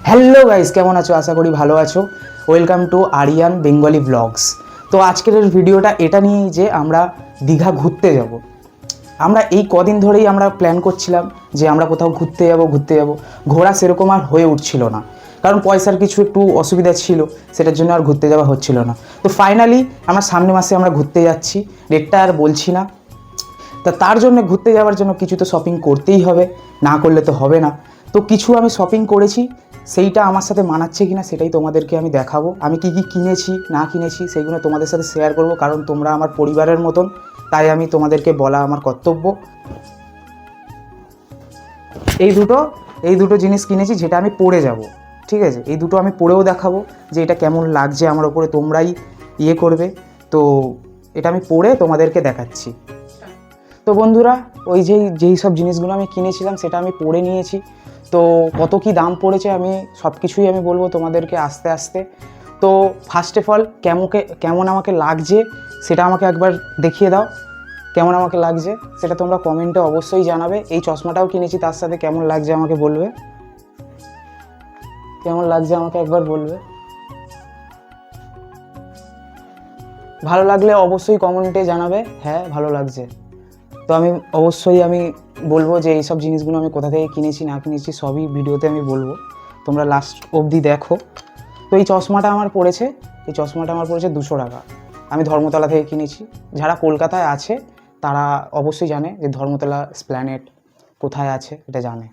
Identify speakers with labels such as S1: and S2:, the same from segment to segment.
S1: Hello guys, কেমন আছো? আশা করি ভালো আছো। Welcome to Aryan Bengali blogs. তো আজকের ভিডিওটা এটা নিয়েই যে আমরা দীঘা ঘুরতে যাব। আমরা এই কদিন ধরেই আমরা প্ল্যান করছিলাম যে আমরা কোথাও ঘুরতে যাব। ঘোরা সেরকম আর হয়ে উঠছিল না, কারণ পয়সার কিছু একটু অসুবিধা ছিল, সেটার জন্য আর ঘুরতে যাওয়া হচ্ছিল না। তো ফাইনালি আমরা সামনের মাসে আমরা ঘুরতে যাচ্ছি, ডেটটা আর বলছি না। তা তার জন্য ঘুরতে যাওয়ার জন্য কিছু তো শপিং করতেই হবে, না করলে তো হবে না। তো কিছু আমি শপিং করেছি, সেইটা আমার সাথে মানাচ্ছে কিনা সেটাই তোমাদেরকে আমি দেখাবো। আমি কি কি কিনেছি না কিনেছি সেইগুলো তোমাদের সাথে শেয়ার করব, কারণ তোমরা আমার পরিবারের মতন, তাই আমি তোমাদেরকে বলা আমার কর্তব্য। এই দুটো জিনিস কিনেছি যেটা আমি পরে যাব, ঠিক আছে? এই দুটো আমি পরেও দেখাবো যে এটা কেমন লাগছে আমার ওপরে, তোমরাই করবে। তো এটা আমি পরে তোমাদেরকে দেখাচ্ছি। তো বন্ধুরা, ওই যেই সব জিনিসগুলো আমি কিনেছিলাম সেটা আমি পরে নিয়েছি। তো কত কি দাম পড়েছে আমি সব কিছুই আমি বলবো তোমাদেরকে আস্তে আস্তে। তো ফার্স্ট অফ অল কেমন আমাকে লাগছে সেটা আমাকে একবার দেখিয়ে দাও। কেমন আমাকে লাগছে সেটা তোমরা কমেন্টে অবশ্যই জানাবে। এই চশমাটাও কিনেছি, তার সাথে কেমন লাগছে আমাকে বলবে। কেমন লাগছে আমাকে একবার বলবে। ভালো লাগলে অবশ্যই কমেন্টে জানাবে হ্যাঁ ভালো লাগছে। তো আমি বলবো যে এই সব জিনিসগুলো আমি কোথা থেকে কিনেছি না কিনেছি সবই ভিডিওতে আমি বলবো, তোমরা লাস্ট অবধি দেখো। তো এই চশমাটা আমার পড়েছে 200 টাকা। আমি ধর্মতলা থেকে কিনেছি। যারা কলকাতায় আছে তারা অবশ্যই জানে যে ধর্মতলা এসপ্ল্যানেড কোথায় আছে, এটা জানে।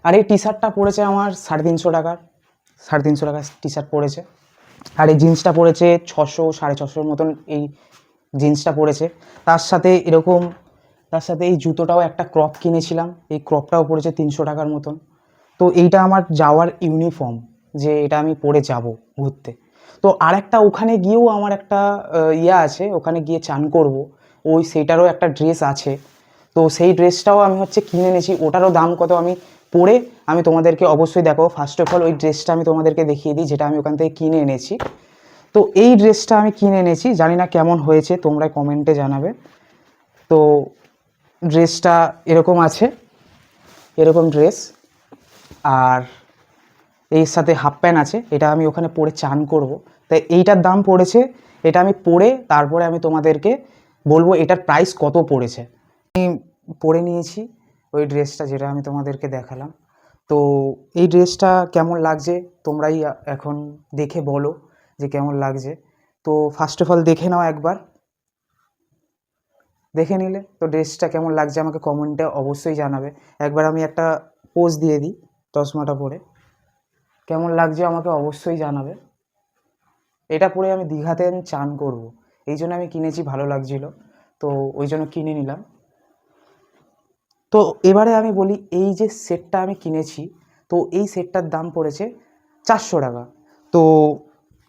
S1: আর এই টি শার্টটা পড়েছে আমার 350 টাকার। 350 টাকার টি শার্ট পড়েছে। আর এই জিন্সটা পড়েছে 600 650 মতন এই জিন্সটা পড়েছে। তার সাথে এই জুতোটাও একটা ক্রপ কিনেছিলাম, এই ক্রপটাও পড়েছে 300 টাকার মতন। তো এইটা আমার যাওয়ার ইউনিফর্ম, যে এটা আমি পরে যাব ঘুরতে। তো আরেকটা ওখানে গিয়েও আমার একটা আছে, ওখানে গিয়ে চান করব, সেইটারও একটা ড্রেস আছে। তো সেই ড্রেসটাও আমি কিনে এনেছি। ওটারও দাম কত আমি তোমাদেরকে অবশ্যই দেখাবো। ফার্স্ট অফ অল ওই ড্রেসটা আমি তোমাদেরকে দেখিয়ে দিই, যেটা আমি ওখান থেকে কিনে এনেছি। তো এই ড্রেসটা আমি কিনে এনেছি, জানি না কেমন হয়েছে, তোমরা কমেন্টে জানাবে। তো ড্রেসটা এরকম আছে, এরকম ড্রেস। আর এর সাথে হাফ প্যান্ট আছে, এটা আমি ওখানে পরে চান করব। তাই এইটার দাম পড়েছে, এটা আমি পরে তারপরে আমি তোমাদেরকে বলবো এটার প্রাইস কত পড়েছে। আমি পরে নিয়েছি ওই ড্রেসটা যেটা আমি তোমাদেরকে দেখালাম। তো এই ড্রেসটা কেমন লাগছে তোমরাই এখন দেখে বলো যে কেমন লাগছে। তো ফার্স্ট অফ অল দেখে নাও একবার। দেখে নিলে তো ড্রেসটা কেমন লাগছে আমাকে কমেন্টে অবশ্যই জানাবে। একবার আমি একটা পোজ দিয়ে দিই চশমাটা পরে, কেমন লাগছে আমাকে অবশ্যই জানাবে। এটা পরে আমি দীঘাতে চান করব, এই জন্য আমি কিনেছি, ভালো লাগছিল তো ওই জন্য কিনে নিলাম। তো এবারে আমি বলি এই যে সেটটা আমি কিনেছি, তো এই সেটটার দাম পড়েছে 400 টাকা। তো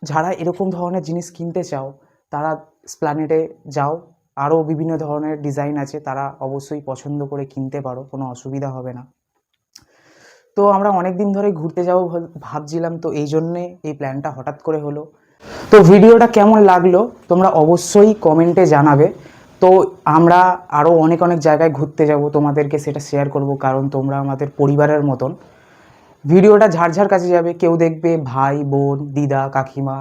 S1: যারা এরকম ধরনের জিনিস কিনতে চাও তারা এসপ্ল্যানেডে যাও, আরও বিভিন্ন ধরনের ডিজাইন আছে, তারা অবশ্যই পছন্দ করে কিনতে পারো, কোনো অসুবিধা হবে না। তো আমরা অনেক দিন ধরে ঘুরতে যাবো ভাবছিলাম, তো এই জন্যে এই প্ল্যানটা হঠাৎ করে হলো। তো ভিডিওটা কেমন লাগলো তোমরা অবশ্যই কমেন্টে জানাবে। তো আমরা আরও অনেক জায়গায় ঘুরতে যাব, তোমাদেরকে সেটা শেয়ার করব, কারণ তোমরা আমাদের পরিবারের মতন। ভিডিওটা ঝাড় কাছে যাবে, কেউ দেখবে ভাই বোন দিদা কাকিমা,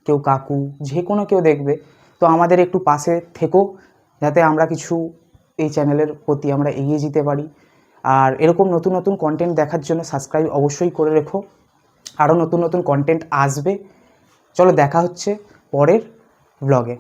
S1: কেউ কাকু, যে কোনো কেউ দেখবে। তো আমাদের একটু পাশে থেকো, যাতে আমরা কিছু এই চ্যানেলের প্রতি আমরা এগিয়ে যেতে পারি। আর এরকম নতুন কন্টেন্ট দেখার জন্য সাবস্ক্রাইব অবশ্যই করে রেখো, আরও নতুন কন্টেন্ট আসবে। চলো দেখা হচ্ছে পরের ব্লগে।